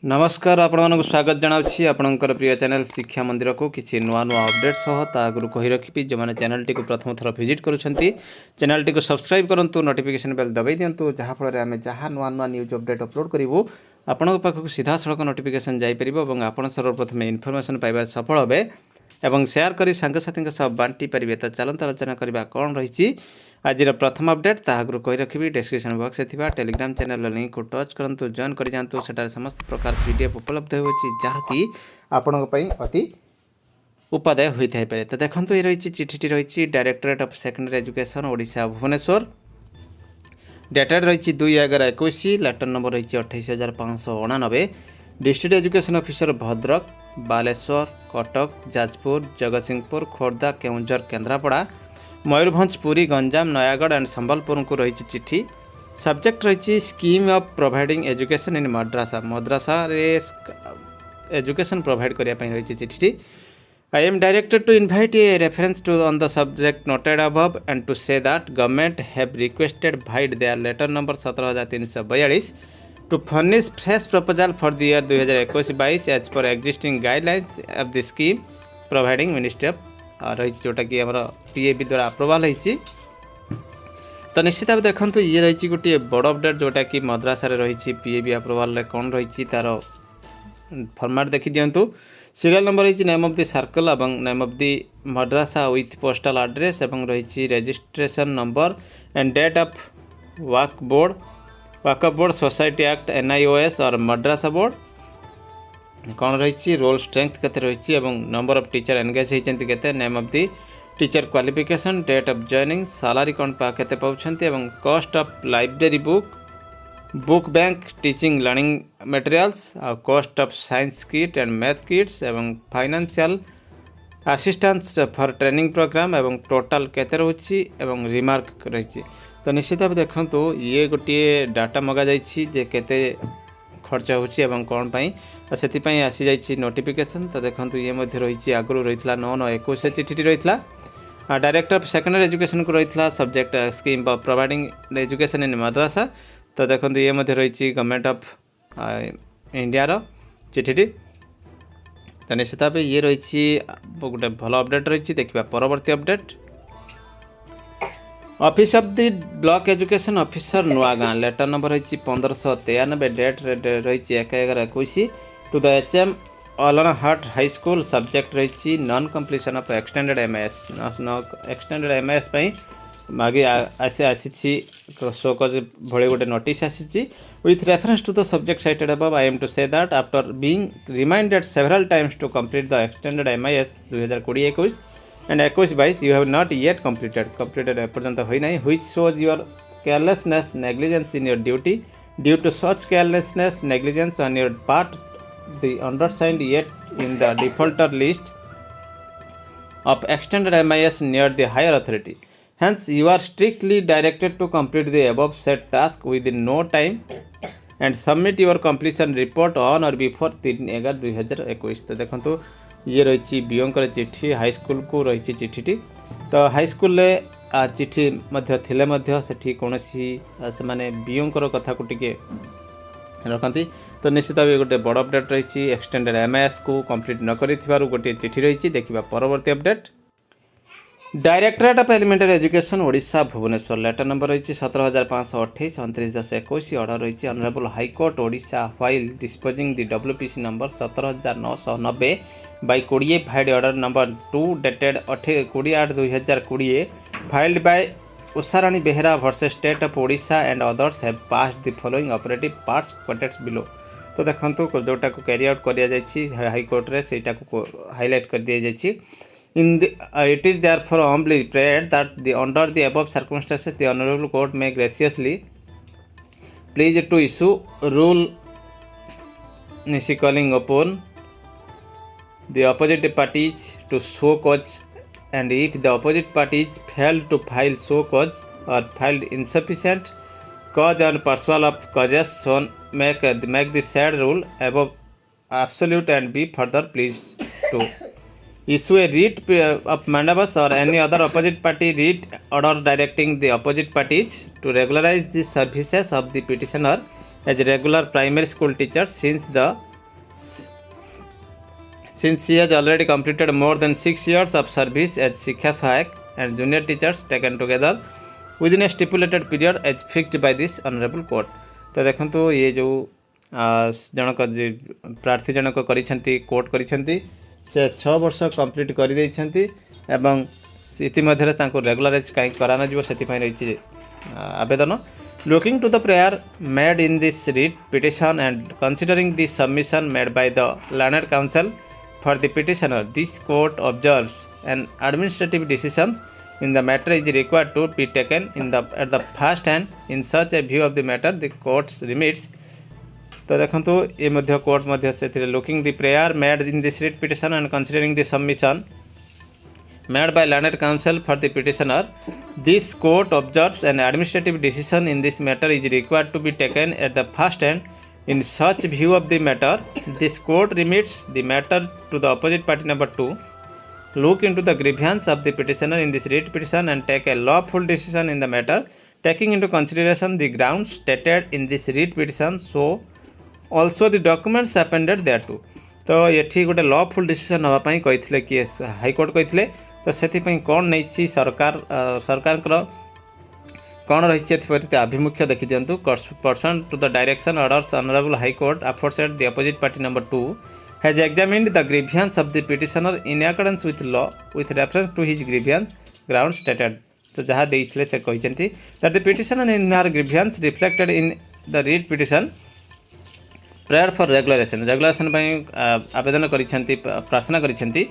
नमस्कार आपण स्वागत जनावछि आपणकर प्रिय चैनल शिक्षा मंदिर को किछि नुआ नुआ अपडेट सह ता आगु कहि रखिबि जो माने चैनल टी को प्रथम थर विजिट करूछंती चैनल टी को सब्सक्राइब करंतु नोटिफिकेशन बेल दबाई दियंतु जहा फल रे हमें जहा नुआ नुआ न्यूज अपडेट अपलोड करिवो आपण पाखक सीधा सड़क नोटिफिकेशन जाई परिबो एवं आपण सर्वप्रथम इनफॉरमेशन पाइबा सफल होबे एवं शेयर करी संग साथी सब बांटी परिबे। तो चलंत आलोचना करबा कोन रहिछि आज प्रथम अपडेट ताकू कही रखी डिस्क्रिप्शन बॉक्स में टेलीग्राम चैनल लिंक को टच करंतु जॉइन कर जातु सेटार समस्त प्रकार पीडीएफ उपलब्ध होछि जहाँकि आपण अति उपादेय होता है। तो देखो ये रही चिठी रही directorate of secondary education Odisha Bhubaneswar dated रही 2/11/21 लेटर नंबर रही 28,599 district education officer Bhadrak Balasore Cuttack Jajpur Jagatsinghpur Khordha Keonjhar Kendrapara Mayurbhanj Puri Ganjam Nayagarh and Sambalpur को रही चिठी सब्जेक्ट रही scheme of providing education in madrasa रे एजुकेशन प्रोवाइड करने रही चिठी। I am directed to invite a reference to on the subject noted above and to say that government have requested vide their letter number 17,342 to furnish fresh proposal for the year 2021-22 as per existing guidelines of the scheme providing ministry of रही जोटा कि आम PAB द्वारा अप्रूवाल होती। तो निश्चित भाव देखो ये रही गोटे बड़ अपडेट जोटा कि मद्रासा रही पीएबी अप्रूवाल कौन रही तार फॉर्मेट देखी दिंतु। सीरियल नंबर रही नेम ऑफ द सर्कल और name of the madrasa with postal address और रही registration number and date of Waqf board society act NIOS और मद्रासा बोर्ड कौन रही रोल स्ट्रेंथ केते रही और नंबर ऑफ टीचर एंगेज होती केते name of the teacher qualification date of joining salary कौन केते पाउछंती एवं cost of library book bank teaching learning materials और cost of science kit and math kits एवं financial assistance for training programme एवं total केते रहउछि एवं रिमार्क रही। तो निश्चित भाव देखो ये गोटे डाटा मगा जाइछि जे केते खर्च होछि एवं कौन पाई तो से आसी जाइछि नोटिफिकेशन। तो देखो ये रही आगुरी रही 9/9/21 चिठी रही डायरेक्टर ऑफ सेकेंडरी एजुकेशन को रही subject scheme of providing education in madrasa. तो देखो ये रही गवर्नमेंट ऑफ इंडिया चिठी। तो निश्चित भाव ये रही गोटे भल अपडेट रही देखा परवर्ती update office of the block education officer Nuagaon letter number रही 1593 डेट रही 1/11/21 to the HM Alna Hat high school subject रही non completion of extended extended MIS मागे आसी शोकज भले गोटे नोटिस आसी with reference to the subject cited above I am to say that after being reminded several times to complete the extended MIS 2020-21 and 21-22 you have not yet completed एपर्यंत होई नहीं which shows your carelessness negligence in your duty due to such carelessness negligence on your part the undersigned yet in the defaulter list of extended MIS near the higher authority. Hence you are strictly directed to complete the above said task within no time and submit your completion report on or before 3/11/2021। तो देखो ये रही बीओंकर चिठी high school को रही चिठी। तो high school चिठी से कौन से माने बीओंकर कथा को टिके रखती। तो निश्चित भाव गोटे बड़ अपडेट रही एक्सटेंडेड MIS को कंप्लीट न कर गोटे चिठी रही देखा परवर्ती update directorate of elementary education Odisha Bhubaneswar letter number रही 17,528 29/10/21 ऑर्डर रही honourable high court Odisha while disposing the WPC number 17,990 by 20 filed order number 2 dated 20/8/2020 filed by Usharani Behera versus state of Odisha and others have passed the following operative parts quoted below. तो देखो जोटा को carry out कर high court रे सेटा को highlight कर दिया जाइछि in the it is therefore humbly prayed that the under the above circumstances the honorable court may graciously please to issue rule calling upon the opposite parties to show cause and if the opposite parties fail to file show cause or filed insufficient cause and persual of causes shown make the said rule above absolute and be further pleased to issue a writ of mandamus or any other opposite party writ order directing the opposite parties to regularize the services of the petitioner as regular primary school teachers since the Since she has already completed more than 6 years of service as Shiksha Sahayak and junior teachers taken together within a stipulated period as fixed by this honorable court. तो देखंतु ये जो जनक प्रार्थी जनक करिसेंती court करिसेंती से 6 वर्ष complete कर देइछंती एवं इतिमध्ये तांको रेगुलराइज काई कराना जिवो सेति पई रहिछि आवेदन. Looking to the prayer made in this writ petition and considering the submission made by the learned counsel for the petitioner, this court observes an administrative decisions in the matter is required to be taken at the first hand. In such a view of the matter, the court's remits. तो देखंतु ये मध्य court मध्य से looking the prayer made in this writ petition and considering the submission made by learned counsel for the petitioner, this court observes an administrative decision in this matter is required to be taken at the first hand. In such view of the matter, this court remits the matter to the opposite party number 2. Look into the grievance of the petitioner in this writ petition and take a lawful decision in the matter, taking into consideration the grounds stated in this writ petition, so also the documents appended thereto. तो ये गोटे lawful decision नापी कही किए high court कही तो से कौन नहीं सरकार सरकार कौन रही आभिमुख्य देखी दिंतु. Pursuant to the direction orders honourable high court aforesaid the opposite party number 2 has examined the grievance of the petitioner in accordance with law with reference to his grievance ground stated. तो जहाँ देते से कहते that the petitioner in her grievance reflected in the writ petition prayer for regulation आवेदन करिसेंती प्रार्थना करिसेंती.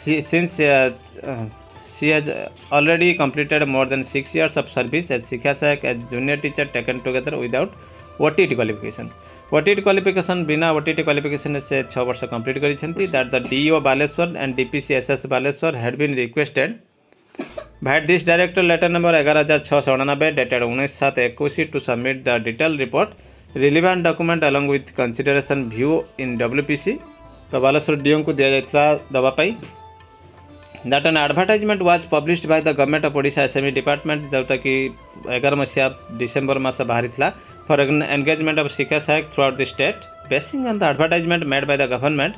Since she has already completed more than 6 years of service as Shiksha Sahayak as junior teacher taken together without OTT qualification. OTT qualification बिना OTT qualification से 6 वर्ष complete करिसेंती. That the DO Baleshwar and DPC SS Baleshwar had been requested by this director letter number 11699 dated 19/7/21 to submit the detailed report relevant document along with consideration view in WPC. तो Baleshwar DO को दिया जाइतला दबा पाई. That an advertisement was published by the government of Odisha SME department जोटा कि 11 मसीहा December मास बाहरी for engagement of Shiksha Sahayak throughout the state. Basing on the advertisement made by the government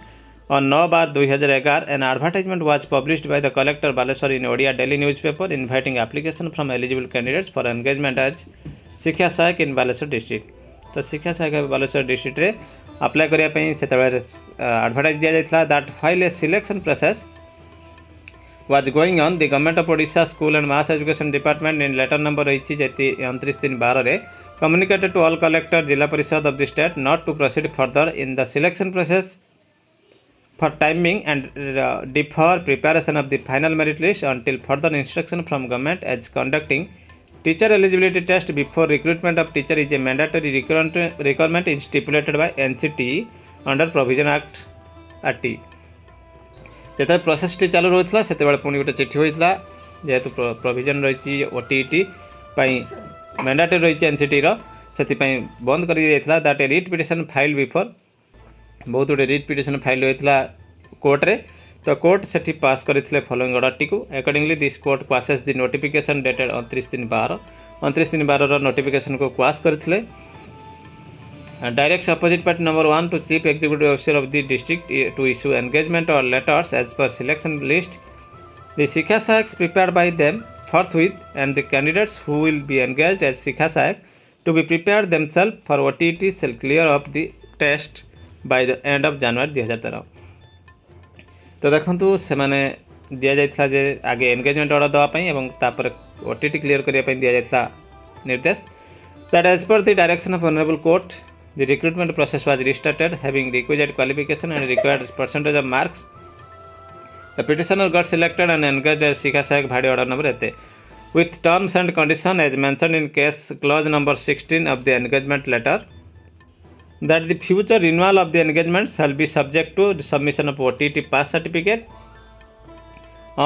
on 9/2011, an advertisement was published by the collector Baleshwar in Odia daily newspaper inviting application from eligible candidates for engagement as Shiksha Sahayak in Baleshwar district. तो Shiksha Sahayak Baleshwar district रे apply करिया पई सेतबे advertise दिया जाइतला. That file a selection process was going on. The government of Odisha School and Mass Education Department in letter number रही जेती 29/3/12 रे communicated to all collector जिला परिषद of the state not to proceed further in the selection process for timing and defer preparation of the final merit list until further instruction from government as conducting teacher eligibility test before recruitment of teacher is a mandatory requirement is stipulated by NCT under provision act AT. जो process T चालू रही से पुणी गोटे चिठी होता जेहेतु provision रही OTT मैंडेटरी रही एनसीटी से बंद कर that a writ petition file before बहुत गुटे रिट पिटिशन फाइल होता कोर्ट रे. तो कोर्ट से पास करते फॉलोइंग ऑर्डर टी को accordingly this court quashes the notification dated 29/12 notification को क्वास करते. Directs opposite party number 1 to chief executive officer of the district to issue engagement or letters as per selection list. The Shiksha Sahayaks prepared by them forthwith and the candidates who will be engaged as Shiksha Sahayak to be prepared themselves for OTT shall clear up the test by the end of January 2013. तो देखंतु से माने दिया जाइतला जे आगे engagement order दवा पई एवं तापर OTT क्लियर करिया पई दिया जाइतला निर्देश. That as per the direction of honorable court, the recruitment process was restarted, having requisite qualification and required percentage of marks. The petitioner got selected and engaged as Shiksha Sahayak body order number 8 with terms and conditions as mentioned in case clause number 16 of the engagement letter. That the future renewal of the engagement shall be subject to the submission of OTT pass certificate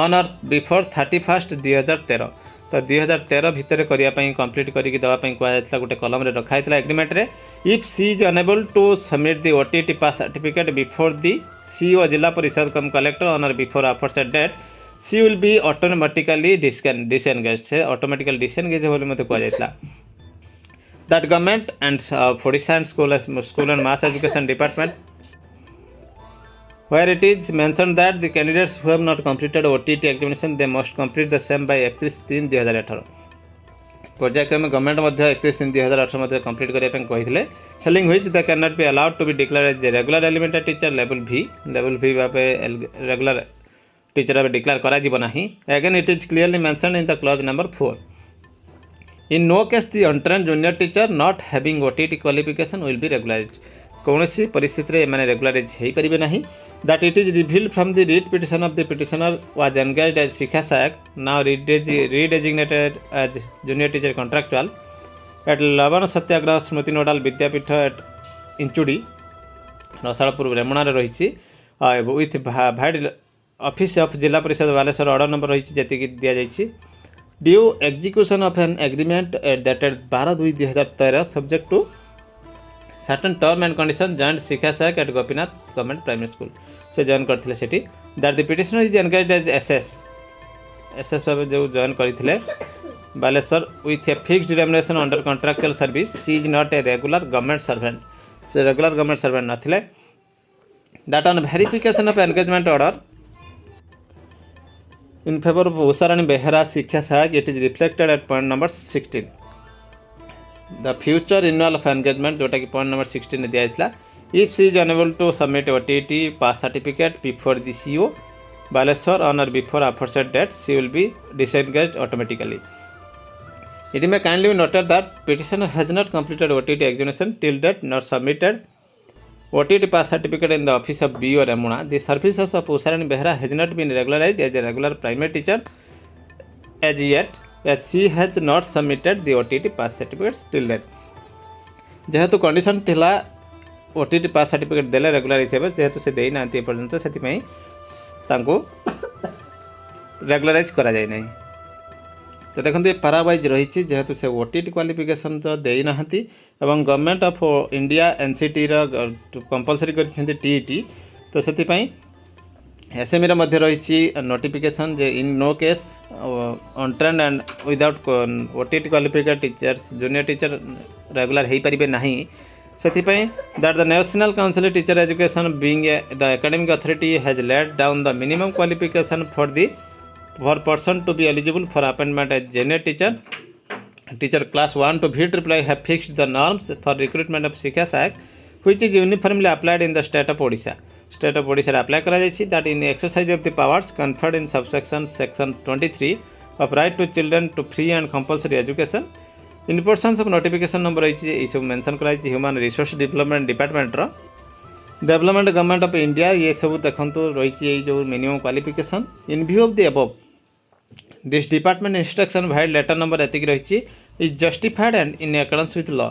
on or before 31/2013. तो 2013 भितर करने complete करके देवाई कहला गोटे कलम रखाई agreement रे. If she is unable to submit the OTT pass certificate before the CO Zila Parishad cum collector on or before aforesaid date she will be automatically disengage से ऑटोमेटिकली डिसएंगेज बोली मते कहला. That government and Odisha and school and mass education department where it is mentioned that the candidates who have not completed OTT examination they must complete the same by 31/3/2018 पर्यायक्रमे government 31/3/2018 complete करने failing which they can not be allowed to be declare as regular elementary teacher level भी भावे regular teacher भाव declare करा again it is clearly mentioned in the clause number 4 in no case the untrained junior teacher not having OTT qualification will be regularised कौन परिस्थिति में रेगुलाराइज हो पारे ना that it is revealed from the read petition of the petitioner was engaged as Sikha Sayak, now redesignated as junior teacher contractual at Lavan Satyagraha Smriti Nodal Vidyapitha at Inchudi, Rasalpur Remuna रही with valid office of Jilla Parishad Baleswar order number रही जैसे दिया जाइए due execution of an agreement dated 12/2/2013 subject to certain term and condition joined Sikha Sayak at Gopinath Government Primary School से join करथिले सेठी that the petitioner is engaged as SS भाव जो join करथिले Baleshwar with a fixed remuneration under contractual service she is not a regular government servant से regular government servant नथिले that on verification of engagement order in favor of Usarani Behera Sikha Sayak it is reflected at point number 16 the future renewal of engagement जोटा कि point number 16 दिया जाइतला if she is unable to submit OTT pass certificate before the CO Baleshwar on or before aforesaid date she will be disengaged automatically. It may kindly be noted that petitioner has not completed OTT examination till date nor submitted OTT pass certificate in the office of BO Remuna. The services of Usarani Behera has not been regularized as a regular primary teacher as yet as she has not submitted the OTT pass certificates till date. जेहेतु condition थिला OTT pass certificate देले रेगुलाराइज हे जेहेतु से देई नांती पर्यंत सेति पई तांको रेगुलाराइज करा जाय नाही तो देखंतु पारा वाइज रही जेहेतु से OTT क्वालिफिकेशन जो देई नांती एवं गवर्नमेंट ऑफ इंडिया NCT रो कंपलसरी करछन्ती TET तो सेति पई एसएमई रे मध्ये रही नोटिफिकेशन जे in no case untrained and without OTT qualified teachers junior teacher regular हो पारे ना ସେଥିପାଇଁ that the National Council of Teacher Education being the academic authority has laid down the minimum qualification for person to be eligible for appointment as junior teacher class 1 to VIII have fixed the norms for recruitment of Sikha Sayak which is uniformly applied in the state of Odisha. State of Odisha apply करा जायछि that in exercise of the powers conferred in subsection section 23 of right to children to free and compulsory education in portions of notification number ये सब mention कराई human resource development department रो development government of India ये सब देखंतु रही जो minimum qualification in view of the above this department instruction vide letter number एतिक रही is justified and in accordance with law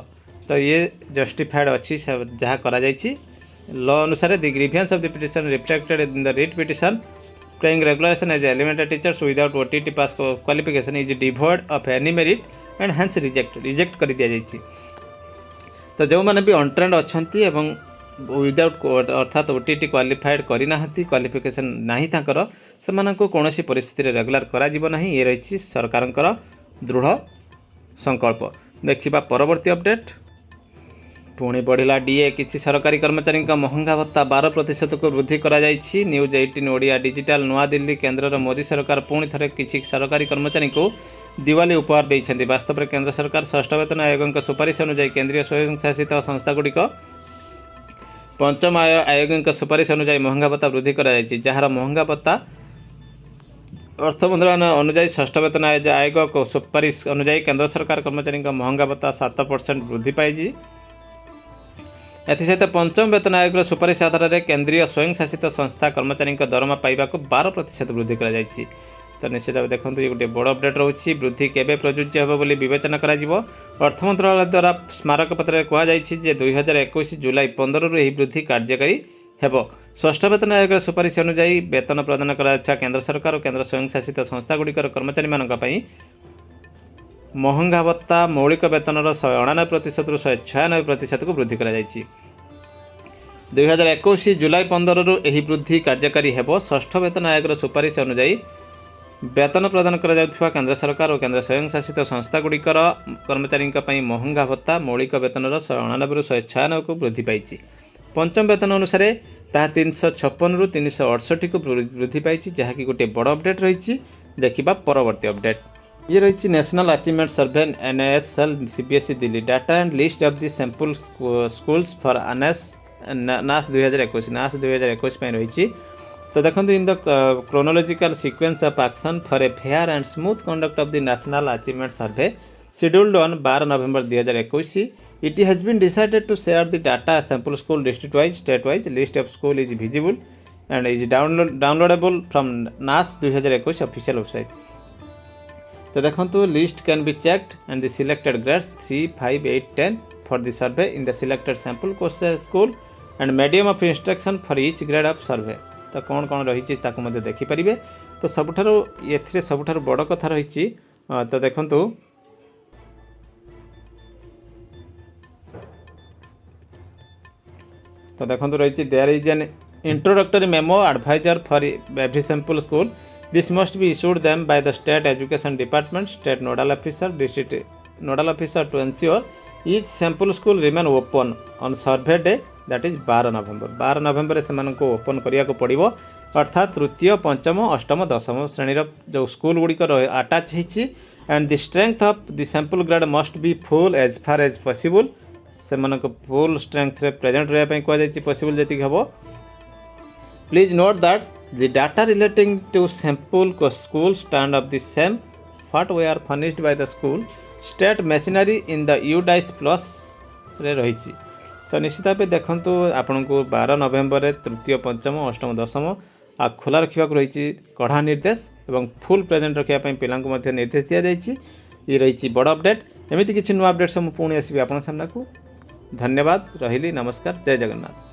तो ये जस्टिफाइड अच्छी जहाँ करा लॉ अनुसार the grievance of the petition reflected in the writ petition praying regulation as elementary teachers without OTT pass qualification is devoid of any merit and hence reject कर दिया जाइए तो जो मैंने भी अनट्रेन्ड अच्छा विदाउट अर्थात OTT क्वालिफाइड करना क्वालिफिकेशन नहीं से कौन परिस्थिति रेगुलर करा ये रही सरकार दृढ़ संकल्प देखा परवर्ती अपडेट पुणी बढ़ला डीए किसी सरकारी कर्मचारी महंगा भत्ता 12% को वृद्धि करा जाइछि न्यूज 18 ओडिया डिजिटल नवा दिल्ली केंद्र मोदी सरकार पुणी थे किसी सरकारी कर्मचारी को दिवाली उपहार देइछन्ति वास्तव में केंद्र सरकार षष्ठ वेतन आयोग सुपारिश अनुसार केंद्रीय स्वयंशासित संस्थागुड़िक पंचम आयोग सुपारिश अनुसार महंगा भत्ता वृद्धि करा जाइछि जार महंगा भत्ता अर्थ मंत्रालय अनुसार षष्ठ वेतन आयोग को सुपारिश अनुसार केंद्र सरकार कर्मचारी महंगा भत्ता 7% वृद्धि पाई एसत पंचम वेतन आयोग सुपारिश आधार में केंद्रीय स्वयंशासित संस्था कर्मचारी दरमा पाइबा 12% वृद्धि कर तो निश्चित भाव देखो ये गोटे बड़ अपडेट रोचे वृद्धि केवे प्रযোज्य होब बोली विवेचना करा अर्थ मंत्रालय द्वारा स्मारक पत्र कहुई 2021 जुलाई 15 रु वृद्धि कार्यकारी हेब षष्ठ वेतन आयोग सुपारिश अनुसार वेतन प्रदान करा केंद्र सरकार और केंद्र स्वयंशासित संस्थागुड़िकर कर्मचारी मानी महंगा भत्ता मौलिक वेतन 199% रु 196% को वृद्धि करा 2021 जुलाई 15 रु एही वृद्धि कार्यकारी हेब षष्ठ वेतन आयोग सुपारिश अनुसार वेतन प्रदान करा केंद्र सरकार और केंद्र स्वयंशासित संस्थागुड़िकर कर्मचारी महंगा भत्ता मौलिक वेतन 199 रु 196 को वृद्धि पाई पंचम वेतन अनुसार ताहा 356 रु 368 को वृद्धि पाई, जहाँकि गोटे बड़ अपडेट रही। देखा परवर्ती अपडेट ये रही national achievement survey NASL CBSE Delhi data and list of the sample schools for नास 2021 नास 2021 रही। तो देखो in the chronological sequence of action for a fair and smooth conduct of the national achievement survey scheduled on 12 November 2021 it has been decided to share the data sample school district wise state wise list of school is visible and is downloadable from NAS 2021 official website। तो देखो list can be checked and the selected grades 3, 5, 8, 10 for the survey in the selected sample course school and medium of instruction for each grade of survey। तो कौन कौन रही ताकू मध्य देखिपारे। तो सबुठारु एथिरे सबुठारु बड़ कथा रही। तो देखो तो देखो रही there is an introductory memo advisor for every sample school this must be issued them by the state education department state nodal officer district nodal officer to ensure each sample school remain open on survey day that is 12 November 12 November से open करिया को पड़िबो। अर्थात तृतीय पंचम अष्टम दशम श्रेणी जो स्कूल गुड़िक अटाच होती and the strength of the sample grade must be full as far as possible से फुल स्ट्रेंथ रे प्रेजेंट रहा कहुई पॉसिबल जी हम। Please note that the data relating to sample school stand of the same what we are furnished by the school state machinery in the UDICE plus रे रही। तो निश्चित भाव देखूँ आपण को 12 नवेम्बर तृतीय पंचम अष्टम दशम आ खोला रखा रही कड़ा निर्देश और फुल प्रेजेंट रखापी पिला निर्देश दि जाएगी। ये रही बड़ अपडेट एमती किसी नुआ अपडेट से मुझे पुणी आसबि आपन सामना को। धन्यवाद रही नमस्कार जय जगन्नाथ।